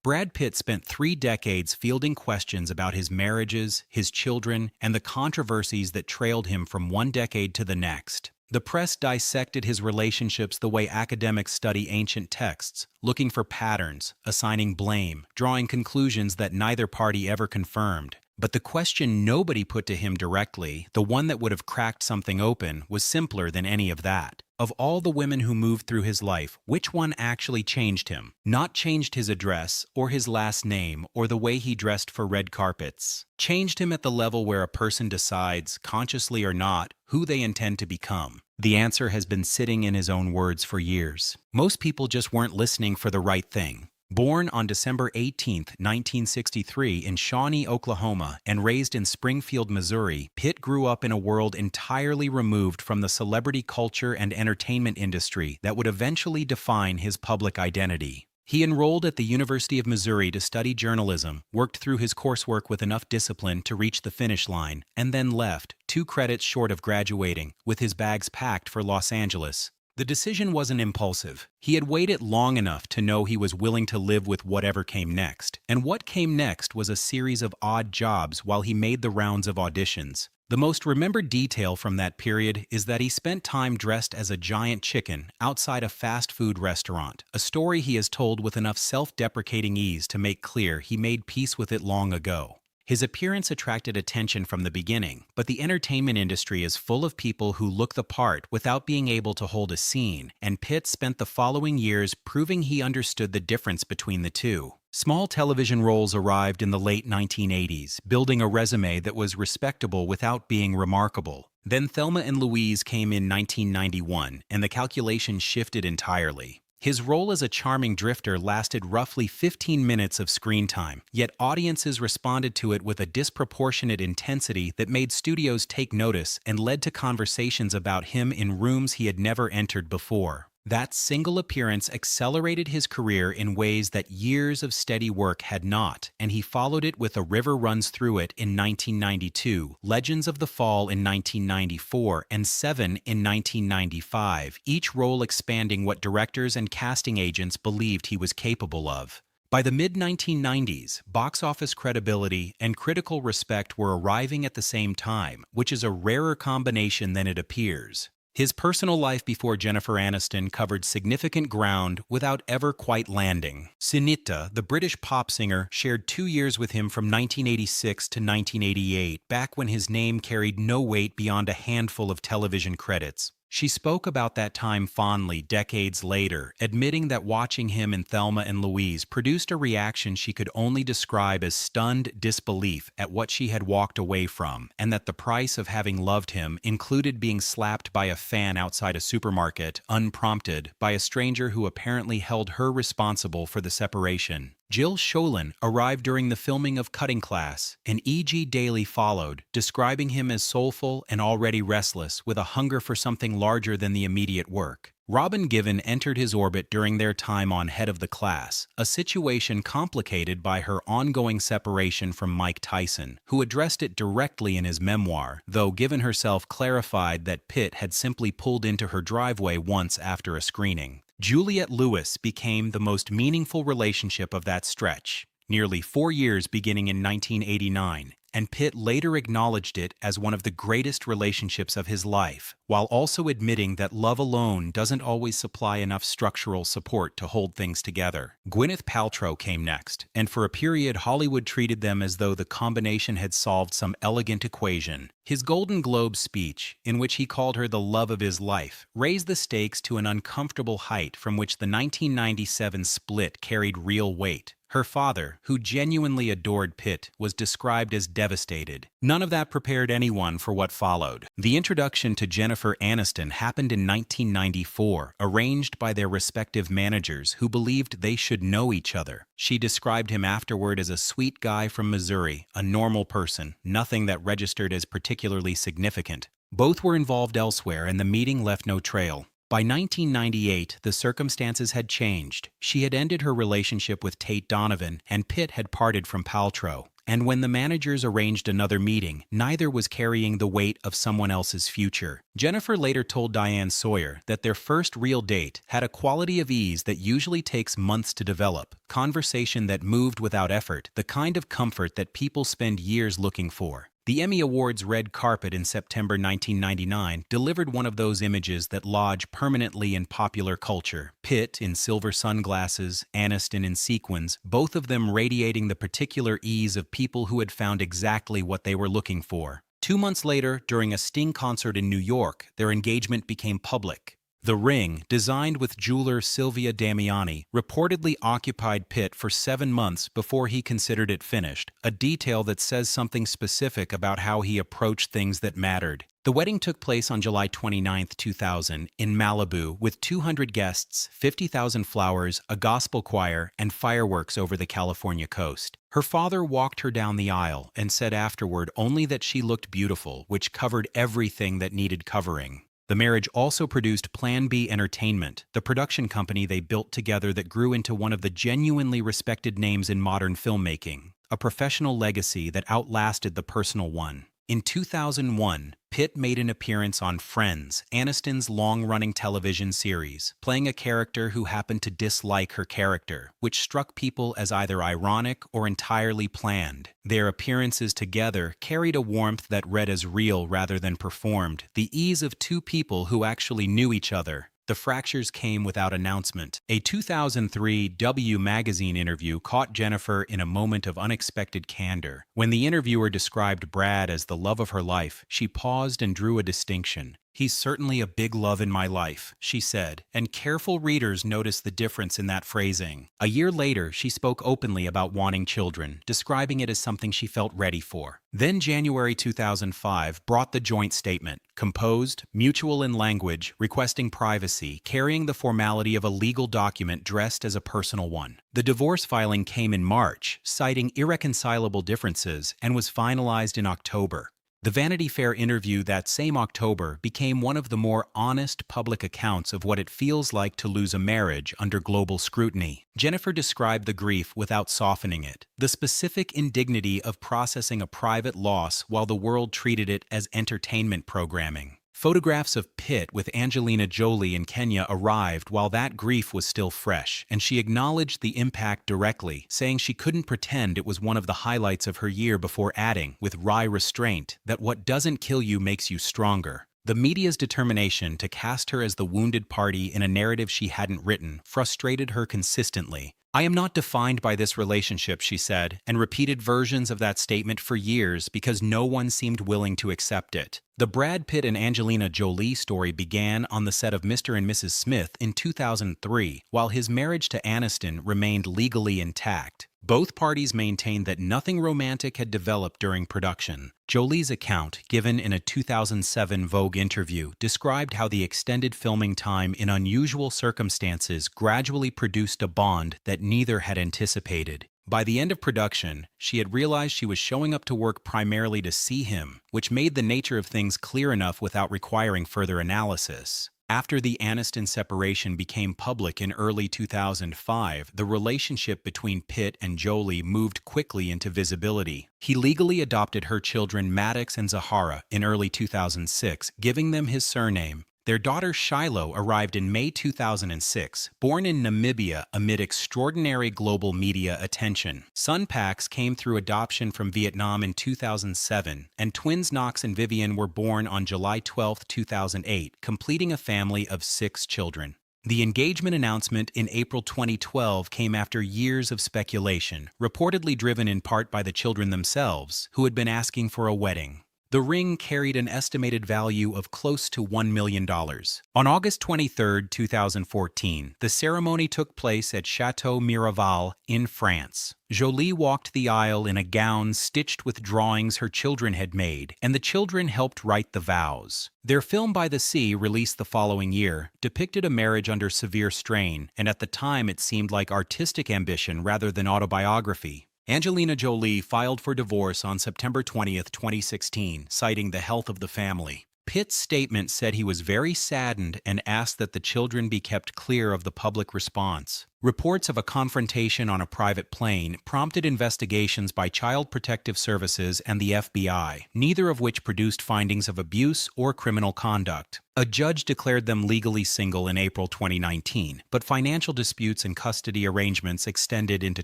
Brad Pitt spent 3 decades fielding questions about his marriages, his children, and the controversies that trailed him from one decade to the next. The press dissected his relationships the way academics study ancient texts, looking for patterns, assigning blame, drawing conclusions that neither party ever confirmed. But the question nobody put to him directly, the one that would have cracked something open, was simpler than any of that. Of all the women who moved through his life, which one actually changed him? Not changed his address, or his last name, or the way he dressed for red carpets. Changed him at the level where a person decides, consciously or not, who they intend to become. The answer has been sitting in his own words for years. Most people just weren't listening for the right thing. Born on December 18, 1963 in Shawnee, Oklahoma, and raised in Springfield, Missouri, Pitt grew up in a world entirely removed from the celebrity culture and entertainment industry that would eventually define his public identity. He enrolled at the University of Missouri to study journalism, worked through his coursework with enough discipline to reach the finish line, and then left, 2 credits short of graduating, with his bags packed for Los Angeles. The decision wasn't impulsive. He had waited long enough to know he was willing to live with whatever came next. And what came next was a series of odd jobs while he made the rounds of auditions. The most remembered detail from that period is that he spent time dressed as a giant chicken outside a fast food restaurant, a story he has told with enough self-deprecating ease to make clear he made peace with it long ago. His appearance attracted attention from the beginning, but the entertainment industry is full of people who look the part without being able to hold a scene, and Pitt spent the following years proving he understood the difference between the two. Small television roles arrived in the late 1980s, building a resume that was respectable without being remarkable. Then Thelma and Louise came in 1991, and the calculation shifted entirely. His role as a charming drifter lasted roughly 15 minutes of screen time, yet audiences responded to it with a disproportionate intensity that made studios take notice and led to conversations about him in rooms he had never entered before. That single appearance accelerated his career in ways that years of steady work had not, and he followed it with A River Runs Through It in 1992, Legends of the Fall in 1994, and Seven in 1995, each role expanding what directors and casting agents believed he was capable of. By the mid-1990s, box office credibility and critical respect were arriving at the same time, which is a rarer combination than it appears. His personal life before Jennifer Aniston covered significant ground without ever quite landing. Sunita, the British pop singer, shared 2 years with him from 1986 to 1988, back when his name carried no weight beyond a handful of television credits. She spoke about that time fondly decades later, admitting that watching him in Thelma and Louise produced a reaction she could only describe as stunned disbelief at what she had walked away from, and that the price of having loved him included being slapped by a fan outside a supermarket, unprompted, by a stranger who apparently held her responsible for the separation. Jill Schoelen arrived during the filming of Cutting Class, and E.G. Daily followed, describing him as soulful and already restless, with a hunger for something larger than the immediate work. Robin Given entered his orbit during their time on Head of the Class, a situation complicated by her ongoing separation from Mike Tyson, who addressed it directly in his memoir, though Given herself clarified that Pitt had simply pulled into her driveway once after a screening. Juliette Lewis became the most meaningful relationship of that stretch, nearly 4 years beginning in 1989, and Pitt later acknowledged it as one of the greatest relationships of his life, while also admitting that love alone doesn't always supply enough structural support to hold things together. Gwyneth Paltrow came next, and for a period Hollywood treated them as though the combination had solved some elegant equation. His Golden Globe speech, in which he called her the love of his life, raised the stakes to an uncomfortable height from which the 1997 split carried real weight. Her father, who genuinely adored Pitt, was described as devastated. None of that prepared anyone for what followed. The introduction to Jennifer Aniston happened in 1994, arranged by their respective managers who believed they should know each other. She described him afterward as a sweet guy from Missouri, a normal person, nothing that registered as particularly significant. Both were involved elsewhere, and the meeting left no trail. By 1998, the circumstances had changed. She had ended her relationship with Tate Donovan, and Pitt had parted from Paltrow. And when the managers arranged another meeting, neither was carrying the weight of someone else's future. Jennifer later told Diane Sawyer that their first real date had a quality of ease that usually takes months to develop, conversation that moved without effort, the kind of comfort that people spend years looking for. The Emmy Awards red carpet in September 1999 delivered one of those images that lodge permanently in popular culture. Pitt in silver sunglasses, Aniston in sequins, both of them radiating the particular ease of people who had found exactly what they were looking for. 2 months later, during a Sting concert in New York, their engagement became public. The ring, designed with jeweler Silvia Damiani, reportedly occupied Pitt for 7 months before he considered it finished, a detail that says something specific about how he approached things that mattered. The wedding took place on July 29, 2000, in Malibu, with 200 guests, 50,000 flowers, a gospel choir, and fireworks over the California coast. Her father walked her down the aisle and said afterward only that she looked beautiful, which covered everything that needed covering. The marriage also produced Plan B Entertainment, the production company they built together that grew into one of the genuinely respected names in modern filmmaking, a professional legacy that outlasted the personal one. In 2001, Pitt made an appearance on Friends, Aniston's long-running television series, playing a character who happened to dislike her character, which struck people as either ironic or entirely planned. Their appearances together carried a warmth that read as real rather than performed, the ease of two people who actually knew each other. The fractures came without announcement. A 2003 W magazine interview caught Jennifer in a moment of unexpected candor. When the interviewer described Brad as the love of her life, she paused and drew a distinction. "He's certainly a big love in my life," she said, and careful readers noticed the difference in that phrasing. A year later, she spoke openly about wanting children, describing it as something she felt ready for. Then January 2005 brought the joint statement, composed, mutual in language, requesting privacy, carrying the formality of a legal document dressed as a personal one. The divorce filing came in March, citing irreconcilable differences, and was finalized in October. The Vanity Fair interview that same October became one of the more honest public accounts of what it feels like to lose a marriage under global scrutiny. Jennifer described the grief without softening it, the specific indignity of processing a private loss while the world treated it as entertainment programming. Photographs of Pitt with Angelina Jolie in Kenya arrived while that grief was still fresh, and she acknowledged the impact directly, saying she couldn't pretend it was one of the highlights of her year before adding, with wry restraint, that what doesn't kill you makes you stronger. The media's determination to cast her as the wounded party in a narrative she hadn't written frustrated her consistently. "I am not defined by this relationship," she said, and repeated versions of that statement for years because no one seemed willing to accept it. The Brad Pitt and Angelina Jolie story began on the set of Mr. and Mrs. Smith in 2003, while his marriage to Aniston remained legally intact. Both parties maintained that nothing romantic had developed during production. Jolie's account, given in a 2007 Vogue interview, described how the extended filming time in unusual circumstances gradually produced a bond that neither had anticipated. By the end of production, she had realized she was showing up to work primarily to see him, which made the nature of things clear enough without requiring further analysis. After the Aniston separation became public in early 2005, the relationship between Pitt and Jolie moved quickly into visibility. He legally adopted her children Maddox and Zahara in early 2006, giving them his surname. Their daughter Shiloh arrived in May 2006, born in Namibia amid extraordinary global media attention. Son Pax came through adoption from Vietnam in 2007, and twins Knox and Vivian were born on July 12, 2008, completing a family of 6 children. The engagement announcement in April 2012 came after years of speculation, reportedly driven in part by the children themselves, who had been asking for a wedding. The ring carried an estimated value of close to $1 million. On August 23, 2014, the ceremony took place at Château Miraval in France. Jolie walked the aisle in a gown stitched with drawings her children had made, and the children helped write the vows. Their film By the Sea, released the following year, depicted a marriage under severe strain, and at the time it seemed like artistic ambition rather than autobiography. Angelina Jolie filed for divorce on September 20, 2016, citing the health of the family. Pitt's statement said he was very saddened and asked that the children be kept clear of the public response. Reports of a confrontation on a private plane prompted investigations by Child Protective Services and the FBI, neither of which produced findings of abuse or criminal conduct. A judge declared them legally single in April 2019, but financial disputes and custody arrangements extended into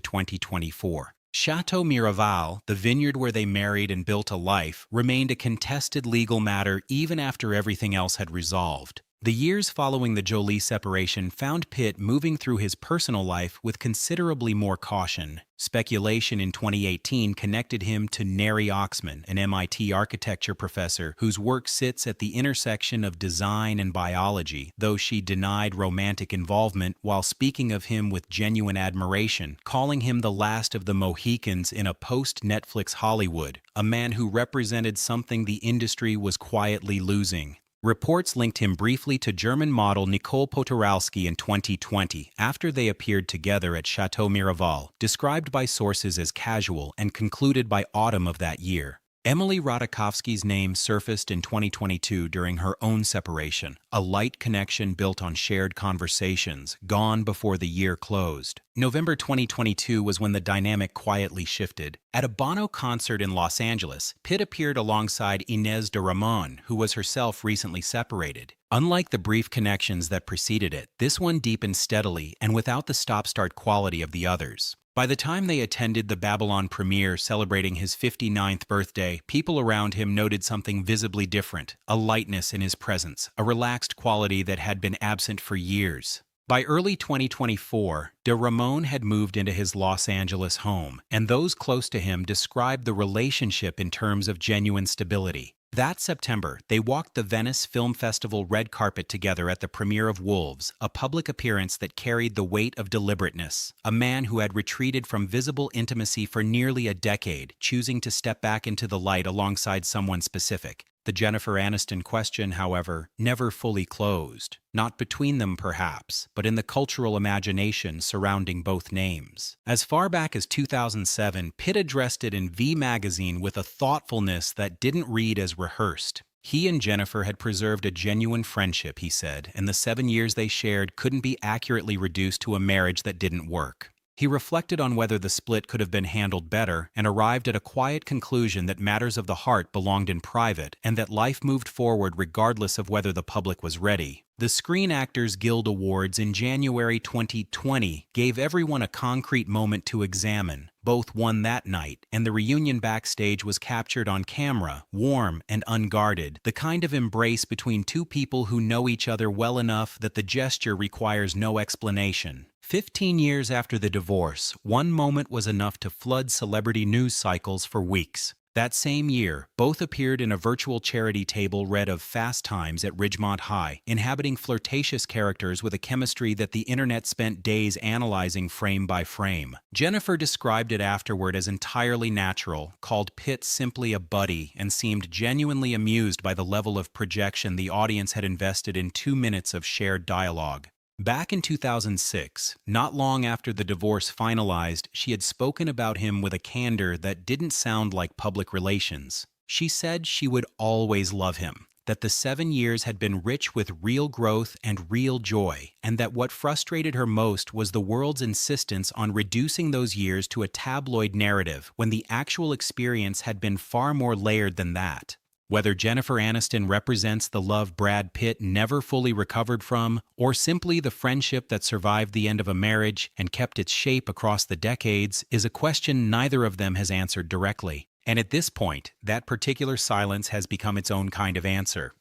2024. Chateau Miraval, the vineyard where they married and built a life, remained a contested legal matter even after everything else had resolved. The years following the Jolie separation found Pitt moving through his personal life with considerably more caution. Speculation in 2018 connected him to Neri Oxman, an MIT architecture professor whose work sits at the intersection of design and biology, though she denied romantic involvement while speaking of him with genuine admiration, calling him the last of the Mohicans in a post-Netflix Hollywood, a man who represented something the industry was quietly losing. Reports linked him briefly to German model Nicole Poturalski in 2020 after they appeared together at Chateau Miraval, described by sources as casual and concluded by autumn of that year. Emily Ratajkowski's name surfaced in 2022 during her own separation, a light connection built on shared conversations, gone before the year closed. November 2022 was when the dynamic quietly shifted. At a Bono concert in Los Angeles, Pitt appeared alongside Inés de Ramón, who was herself recently separated. Unlike the brief connections that preceded it, this one deepened steadily and without the stop-start quality of the others. By the time they attended the Babylon premiere celebrating his 59th birthday, people around him noted something visibly different, a lightness in his presence, a relaxed quality that had been absent for years. By early 2024, de Ramón had moved into his Los Angeles home, and those close to him described the relationship in terms of genuine stability. That September, they walked the Venice Film Festival red carpet together at the premiere of Wolves, a public appearance that carried the weight of deliberateness. A man who had retreated from visible intimacy for nearly a decade, choosing to step back into the light alongside someone specific. The Jennifer Aniston question, however, never fully closed. Not between them, perhaps, but in the cultural imagination surrounding both names. As far back as 2007, Pitt addressed it in V magazine with a thoughtfulness that didn't read as rehearsed. He and Jennifer had preserved a genuine friendship, he said, and the 7 years they shared couldn't be accurately reduced to a marriage that didn't work. He reflected on whether the split could have been handled better and arrived at a quiet conclusion that matters of the heart belonged in private and that life moved forward regardless of whether the public was ready. The Screen Actors Guild Awards in January 2020 gave everyone a concrete moment to examine. Both won that night, and the reunion backstage was captured on camera, warm and unguarded, the kind of embrace between two people who know each other well enough that the gesture requires no explanation. 15 years after the divorce, one moment was enough to flood celebrity news cycles for weeks. That same year, both appeared in a virtual charity table read of Fast Times at Ridgemont High, inhabiting flirtatious characters with a chemistry that the internet spent days analyzing frame by frame. Jennifer described it afterward as entirely natural, called Pitt simply a buddy, and seemed genuinely amused by the level of projection the audience had invested in 2 minutes of shared dialogue. Back in 2006, not long after the divorce finalized, she had spoken about him with a candor that didn't sound like public relations. She said she would always love him, that the 7 years had been rich with real growth and real joy, and that what frustrated her most was the world's insistence on reducing those years to a tabloid narrative when the actual experience had been far more layered than that. Whether Jennifer Aniston represents the love Brad Pitt never fully recovered from, or simply the friendship that survived the end of a marriage and kept its shape across the decades, is a question neither of them has answered directly. And at this point, that particular silence has become its own kind of answer.